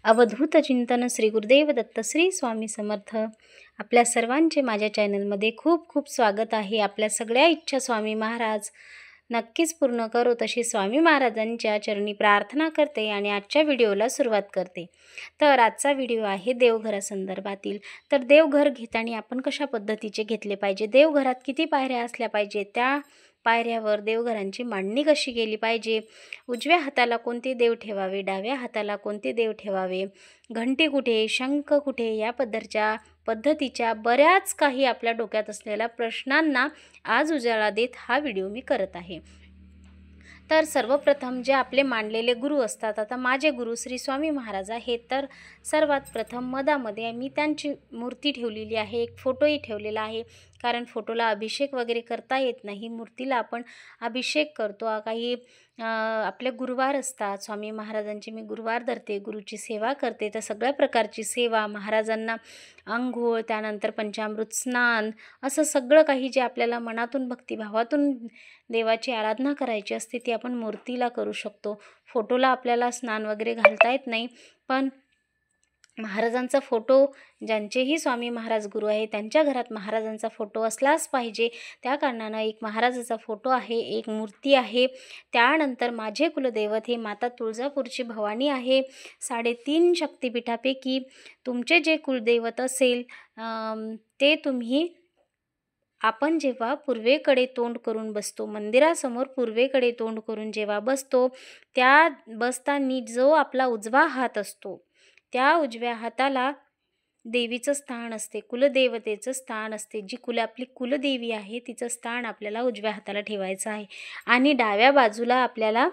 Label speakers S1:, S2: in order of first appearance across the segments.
S1: अवधूत चिंतन श्री गुरुदेव दत्त श्री स्वामी समर्थ। आपल्या सर्वांचे माझ्या चॅनलमध्ये खूप खूप स्वागत आहे। आपल्या सगळ्या इच्छा स्वामी महाराज नक्कीच पूर्ण करो तशी स्वामी महाराजांच्या चरणी प्रार्थना करते आणि आजच्या व्हिडिओला सुरुवात करते। तर आजचा व्हिडिओ आहे देवघरासंदर्भातील। तर देवघर घेताना आपण कशा पद्धतीचे घेतले पाहिजे, देवघरात किती पायऱ्या असल्या पाहिजे, त्या पायऱ्यावर देवघरांची मांडणी कशी केली पाहिजे, उजव्या हाताला कोणते देव ठेवावे, डाव्या हाताला कोणते देव ठेवावे, घंटी कुठे, शंख कुठे, या पद्धतीच्या बऱ्याच काही आपल्या डोक्यात असलेल्या प्रश्नांना आज उजाळा देत हा व्हिडिओ मी करत आहे। तर सर्वप्रथम जे आपले मानलेले गुरु असतात, आता माझे गुरु श्री स्वामी महाराज आहेत, तर सर्वात प्रथम मधामध्ये मी त्यांची मूर्ती ठेवलेली आहे, एक फोटोही ठेवलेला आहे। कारण फोटोला अभिषेक वगैरे करता येत नाही, मूर्तीला आपण अभिषेक करतो। काही आपले गुरुवार असतात, स्वामी महाराजांचे मी गुरुवार धरते, गुरुची सेवा करते। तर सगळ्या प्रकारची सेवा, महाराजांना अंघोळ, त्यानंतर पंचामृत स्नान, असं सगळं काही जे आपल्याला मनातून भक्तिभावातून देवाची आराधना करायची असते ती आपण मूर्तीला करू शकतो। फोटोला आपल्याला स्नान वगैरे घालता येत नाही, पण महाराजांचा फोटो, ज्यांचेही स्वामी महाराज गुरु आहे त्यांच्या घरात महाराजांचा फोटो असलाच पाहिजे। त्या कारणानं एक महाराजाचा फोटो आहे, एक मूर्ती आहे। त्यानंतर माझे कुलदैवत हे माता तुळजापूरची भवानी आहे। 3.5 शक्तिपीठापैकी तुमचे जे कुलदैवत असेल ते तुम्ही, आपण जेव्हा पूर्वेकडे तोंड करून बसतो, मंदिरासमोर पूर्वेकडे तोंड करून जेव्हा बसतो, त्या बसताना जो आपला उजवा हात असतो, त्या उजव्या हाताला देवीचं स्थान असते, कुलदेवतेचं स्थान असते। जी आपली कुलदेवी आहे तिचं स्थान आपल्याला उजव्या हाताला ठेवायचं आहे। आणि डाव्या बाजूला आपल्याला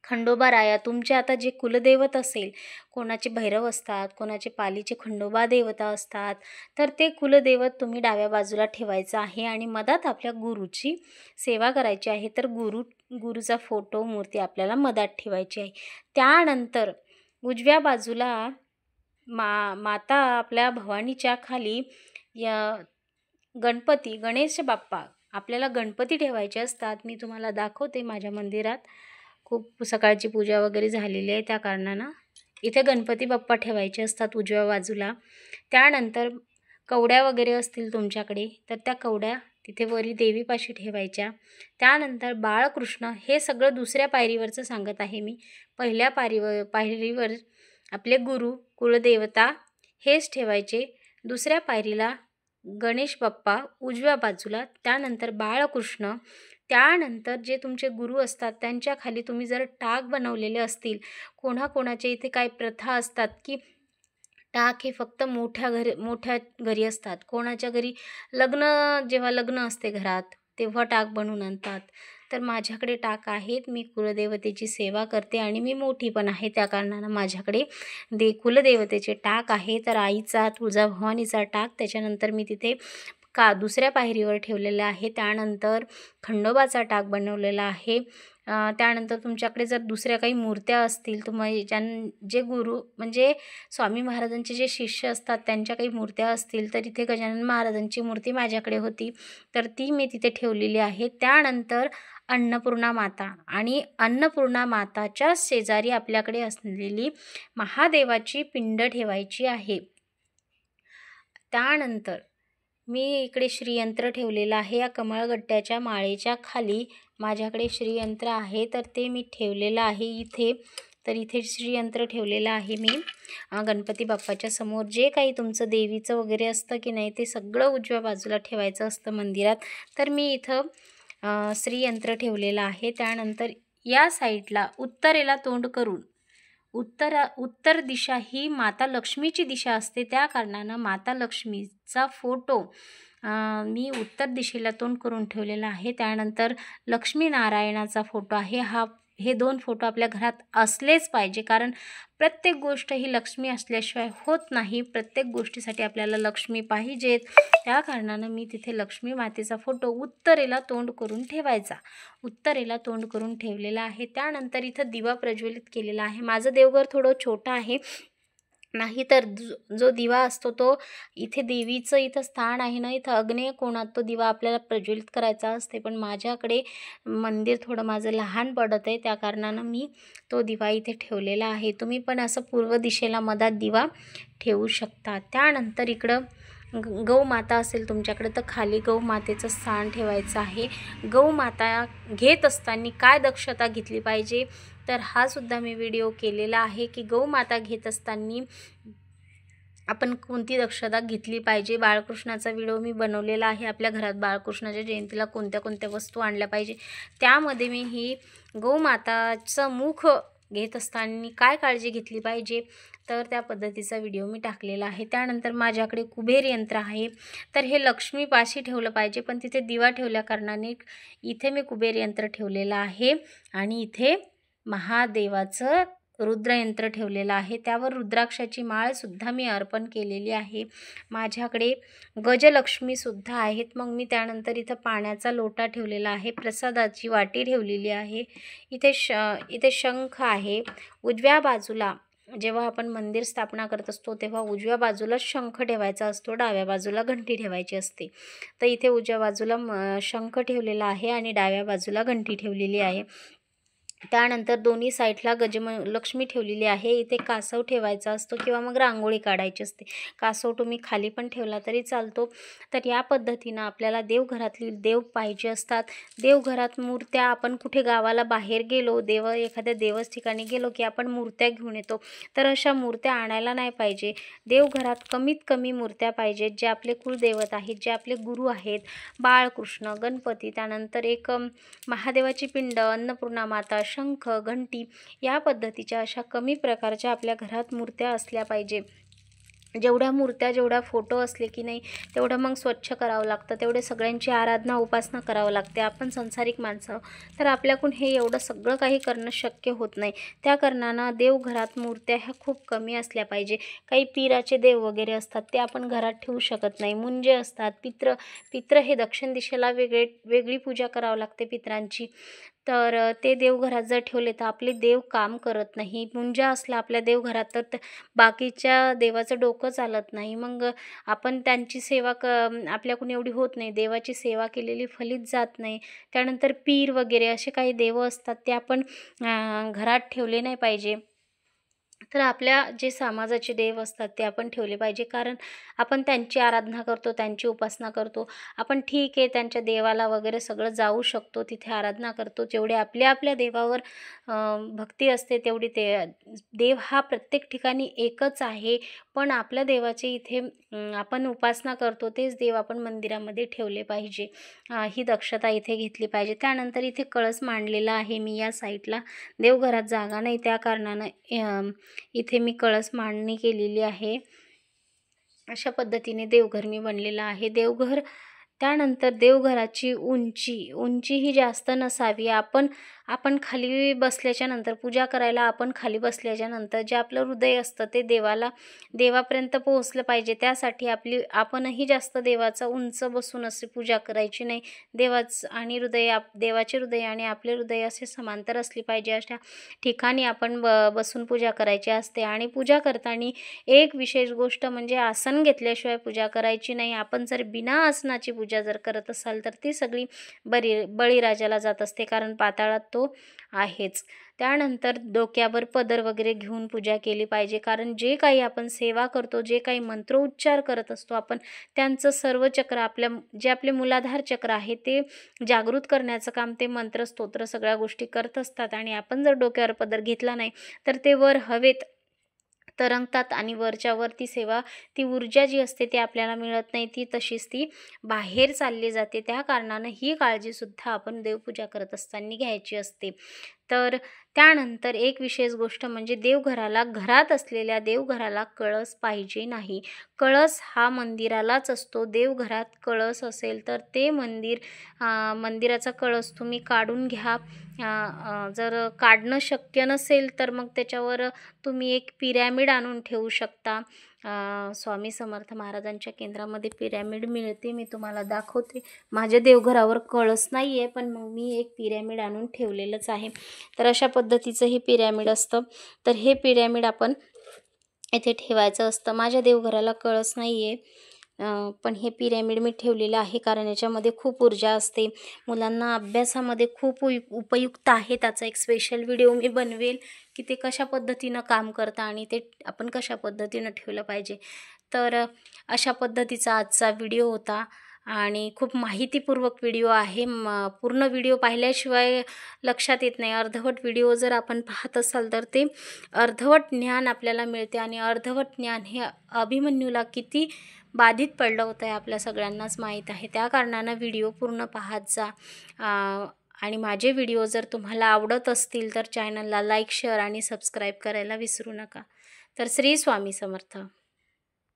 S1: खंडोबा राया, तुमचे आता जे कुलदैवत असेल, कोणाचे भैरव असतात, कोणाचे पालीचे खंडोबा देवता असतात, तर ते कुलदैवत तुम्ही डाव्या बाजूला ठेवायचं आहे। आणि मधात आपल्या गुरुची सेवा करायची आहे, तर गुरुचा फोटो, मूर्ती आपल्याला मधात ठेवायची आहे। त्यानंतर उजव्या बाजूला माता आपल्या भवानीच्या खाली गणेश बाप्पा, आपल्याला गणपती ठेवायचे असतात। मी तुम्हाला दाखवते, माझ्या मंदिरात खूप सकाळची पूजा वगैरे झालेली आहे, त्या कारणानं इथे गणपती बाप्पा ठेवायचे असतात उजव्या बाजूला। त्यानंतर कवड्या वगैरे असतील तुमच्याकडे, तर त्या कवड्या तिथे वरी देवीपाशी ठेवायच्या। त्यानंतर बाळकृष्ण, हे सगळं दुसऱ्या पायरीवरचं सांगत आहे मी। पहिल्या पायरीवर आपले गुरु, कुलदेवता हेच ठेवायचे। दुसऱ्या पायरीला गणेश बाप्पा उजव्या बाजूला, त्यानंतर बाळकृष्ण, त्यानंतर जे तुमचे गुरु असतात त्यांच्या खाली तुम्ही जर टाक बनवलेले असतील, कोणाकोणाच्या इथे काय प्रथा असतात की टाक हे फक्त मोठ्या घरी असतात, कोणाच्या घरी जेव्हा लग्न असते घरात तेव्हा टाक बनवून आणतात। तर माझ्याकडे टाक आहेत, मी कुलदेवतेची सेवा करते आणि मी मोठी पण आहे, त्या कारणानं माझ्याकडे कुलदेवतेचे टाक आहे। तर आईचा, तुळजाभवानीचा टाक, त्याच्यानंतर मी तिथे दुसऱ्या पायरीवर ठेवलेला आहे। त्यानंतर खंडोबाचा टाक बनवलेला आहे। त्यानंतर तुमच्याकडे जर दुसऱ्या काही मूर्त्या असतील, जे गुरु म्हणजे स्वामी महाराजांचे जे शिष्य असतात त्यांच्या काही मूर्त्या असतील, तर इथे गजानन महाराजांची मूर्ती माझ्याकडे होती, तर ती मी तिथे ठेवलेली आहे। त्यानंतर अन्नपूर्णा माता, आणि अन्नपूर्णा माताच्या शेजारी आपल्याकडे असलेली महादेवाची पिंड ठेवायची आहे। त्यानंतर मी इकडे श्रीयंत्र ठेवलेलं आहे, या कमळगट्ट्याच्या माळेच्या खाली माझ्याकडे श्रीयंत्र आहे, तर ते मी ठेवलेलं आहे इथे। तर इथे श्रीयंत्र ठेवलेलं आहे मी गणपती बाप्पाच्या समोर। जे काही तुमचं देवीचं वगैरे असतं की नाही, ते सगळं उजव्या बाजूला ठेवायचं असतं मंदिरात, तर मी इथं श्रीयंत्र ठेवलेलं आहे। त्यानंतर या साईडला उत्तरेला तोंड करून, उत्तर दिशा ही माता लक्ष्मीची दिशा असते, त्या कारणानं माता लक्ष्मीचा फोटो मी उत्तर दिशेला तोंड करून ठेवलेला आहे। त्यानंतर लक्ष्मीनारायणाचा फोटो आहे। हे 2 फोटो आपल्या घरात असलेच पाहिजे, कारण प्रत्येक गोष्ट ही लक्ष्मी असल्याशिवाय होत नाही, प्रत्येक गोष्टीसाठी आपल्याला लक्ष्मी पाहिजेत। त्या कारणानं मी तिथे लक्ष्मी मातेचा फोटो उत्तरेला तोंड करून ठेवलेला आहे। त्यानंतर इथं दिवा प्रज्वलित केलेला आहे। माझं देवघर थोडं छोटं आहे, नाहीतर जो दिवा असतो तो इथे देवीचं इथं स्थान आहे ना, इथं आग्नेय कोणात तो दिवा आपल्याला प्रज्वलित करायचा असते. पण माझ्याकडे मंदिर थोडं माझं लहान पडत आहे, त्या कारणानं मी तो दिवा इथे ठेवलेला आहे. तुम्ही पण असं पूर्व दिशेला मधात दिवा ठेवू शकता. त्यानंतर इकडं गौमाता असेल तुमच्याकडे तर खाली गौमातेचं स्थान ठेवायचं आहे. गौमाता घेत असताना काय दक्षता घेतली पाहिजे, तर हा सुद्धा मी व्हिडिओ केलेला आहे की गौमाता घेत असताना आपण कोणती दक्षता घेतली पाहिजे. बाळकृष्णाचा व्हिडिओ मी बनवलेला आहे. आपल्या घरात बाळकृष्णाच्या जयंतीला कोणत्या कोणत्या वस्तू आणल्या पाहिजे, त्यामध्ये मी ही गौमाताचं मुख घेत असताना काय काळजी घेतली पाहिजे तर त्या पद्धतीचा व्हिडिओ मी टाकलेला आहे. त्यानंतर माझ्याकडे कुबेर यंत्र आहे, तर हे लक्ष्मीपाशी ठेवलं पाहिजे, पण तिथे दिवा ठेवल्या कारणाने इथे मी कुबेर यंत्र ठेवलेलं आहे आणि इथे महादेवाचं रुद्रयंत्र ठेवलेलं आहे. त्यावर रुद्राक्षाची माळसुद्धा मी अर्पण केलेली आहे. माझ्याकडे गजलक्ष्मीसुद्धा आहेत. मग मी त्यानंतर इथं पाण्याचा लोटा ठेवलेला आहे, प्रसादाची वाटी ठेवलेली आहे. इथे शंख आहे. उजव्या बाजूला जेव्हा आपण मंदिर स्थापना करत असतो तेव्हा उजव्या बाजूला शंख ठेवायचा असतो, डाव्या बाजूला घंटी ठेवायची असते. तर इथे उजव्या बाजूला शंख ठेवलेला आहे आणि डाव्या बाजूला घंटी ठेवलेली आहे. त्यानंतर दोन्ही साईडला लक्ष्मी ठेवलेली आहे. इथे कासव ठेवायचा असतो किंवा मग रांगोळी काढायची असते. कासव तुम्ही खाली पण ठेवला तरी चालतो. तर या पद्धतीनं आपल्याला देवघरातली देव पाहिजे असतात. देवघरात मूर्त्या आपण कुठे गावाला बाहेर गेलो, एखाद्या देवस्थ ठिकाणी गेलो की आपण मूर्त्या घेऊन येतो, तर अशा मूर्त्या आणायला नाही पाहिजे. देवघरात कमीत कमी मूर्त्या पाहिजेत, जे आपले कुलदैवत आहेत, जे आपले गुरु आहेत, बाळकृष्ण, गणपती, त्यानंतर एक महादेवाची पिंड, अन्नपूर्णा माता, शंख, घंटी या पद्धतीच्या अशा कमी प्रकारच्या आपल्या घरात मूर्त्या असल्या पाहिजे. जेवढ्या फोटो असले की नाही तेवढं मग स्वच्छ करावं लागतं, तेवढे सगळ्यांची आराधना उपासना करावं लागते. आपण संसारिक माणसं, तर आपल्याकडून हे एवढं सगळं काही करणं शक्य होत नाही. त्या कारणानं देवघरात मूर्त्या ह्या खूप कमी असल्या पाहिजे. काही पीराचे देव वगैरे असतात ते आपण घरात ठेवू शकत नाही. मुंजे असतात, पित्र हे दक्षिण दिशेला वेगळी पूजा करावं लागते पित्रांची. तर ते देवघरात जर ठेवले तर आपले देव काम करत नाही. मुंजा असला आपल्या देवघरात तर बाकीच्या देवाचं डोकं चालत नाही. मग आपण त्यांची सेवा आपल्याकडून एवढी होत नाही, देवाची सेवा केलेली फलित जात नाही. त्यानंतर पीर वगैरे असे काही देव असतात ते आपण घरात ठेवले नाही पाहिजे. तर आपल्या जे समाजाचे देव असतात ते आपण ठेवले पाहिजे, कारण आपण त्यांची आराधना करतो, त्यांची उपासना करतो. आपण ठीक आहे त्यांच्या देवाला वगैरे सगळं जाऊ शकतो, तिथे आराधना करतो. जेवढे आपल्या देवावर भक्ती असते तेवढी देव हा प्रत्येक ठिकाणी एकच आहे, पण आपल्या देवाचे इथे आपण उपासना करतो तेच देव आपण मंदिरामध्ये ठेवले पाहिजे. ही दक्षता इथे घेतली पाहिजे. त्यानंतर इथे कळस मांडलेला आहे मी या साईडला. देवघरात जागा नाही त्या कारणानं इथे मी कळस मांडणी केलेली आहे. अशा पद्धतीने देवघर मी बनलेलं आहे. त्यानंतर देवघराची उंची ही जास्त नसावी. आपण खाली बसल्याच्या नंतर पूजा करायला आपण खाली बसल्याच्या नंतर जे आपलं हृदय असतं ते देवापर्यंत पोहोचलं पाहिजे. त्यासाठी आपणही जास्त देवाचा उंच बसून असे पूजा करायची नाही. देवाचे हृदय आणि आपले हृदय असे समांतर असले पाहिजे. अशा ठिकाणी आपण बसून पूजा करायची असते. आणि पूजा करताना एक विशेष गोष्ट म्हणजे आसन घेतल्याशिवाय पूजा करायची नाही. आपण जर बिना आसनाची पूजा जर करत असाल तर ती सगळी बळीराजाला जात असते, कारण पाताळात तो आहेच. त्यानंतर डोक्यावर पदर वगैरे घेऊन पूजा केली पाहिजे, कारण जे काही आपण सेवा करतो, जे काही मंत्रोच्चार करत असतो आपण, त्यांचं सर्व चक्र जे आपले मूलाधार चक्र आहे ते जागृत करण्याचं काम ते मंत्र, स्तोत्र सगळ्या गोष्टी करत असतात. आणि आपण जर डोक्यावर पदर घेतला नाही तर ते वर हवेत तरंगतात आणि वरच्या वर ती ऊर्जा जी असते ती आपल्याला मिळत नाही, ती तशीच ती बाहेर चालली जाते. त्या कारणानं ही काळजीसुद्धा आपण देवपूजा करत असताना घ्यायची असते. तर त्यानंतर एक विशेष गोष्ट म्हणजे घरात असलेल्या देवघराला कळस पाहिजे नाही. कळस हा मंदिरालाच असतो. देवघरात कळस असेल तर ते मंदिराचा कळस तुम्ही काढून घ्या. जर काढणं शक्य नसेल तर मग त्याच्यावर तुम्ही एक पिरॅमिड आणून ठेवू शकता. स्वामी समर्थ महाराजांच्या केंद्रामध्ये पिरॅमिड मिळते, मी तुम्हाला दाखवते. माझ्या देवघरावर कळस नाही आहे, पण मग मी एक पिरॅमिड आणून ठेवलेलंच आहे. तर अशा पद्धतीचं हे पिरॅमिड असतं. तर हे पिरॅमिड आपण इथे ठेवायचं असतं. माझ्या देवघराला कळस नाही आहे, पण हे पिरॅमिड मी ठेवलेलं आहे कारण याच्यामध्ये खूप ऊर्जा असते. मुलांना अभ्यासामध्ये खूप उपयुक्त आहे. त्याचा एक स्पेशल व्हिडिओ मी बनवेल की ते कशा पद्धतीनं काम करतं आणि ते आपण कशा पद्धतीनं ठेवलं पाहिजे. तर अशा पद्धतीचा आजचा व्हिडिओ होता आणि खूप माहितीपूर्वक व्हिडिओ आहे. पूर्ण व्हिडिओ पाहिल्याशिवाय लक्षात येत नाही. अर्धवट व्हिडिओ जर आपण पाहत असाल तर ते अर्धवट ज्ञान आपल्याला मिळते आणि अर्धवट ज्ञान हे अभिमन्यूला किती बाधित पडलं होतं आहे आपल्या सगळ्यांनाच माहीत आहे. त्या कारणानं व्हिडिओ पूर्ण पाहत जा. आणि माझे व्हिडिओ जर तुम्हाला आवडत असतील तर चॅनलला लाईक, शेअर आणि सबस्क्राईब करायला विसरू नका. तर श्री स्वामी समर्थ.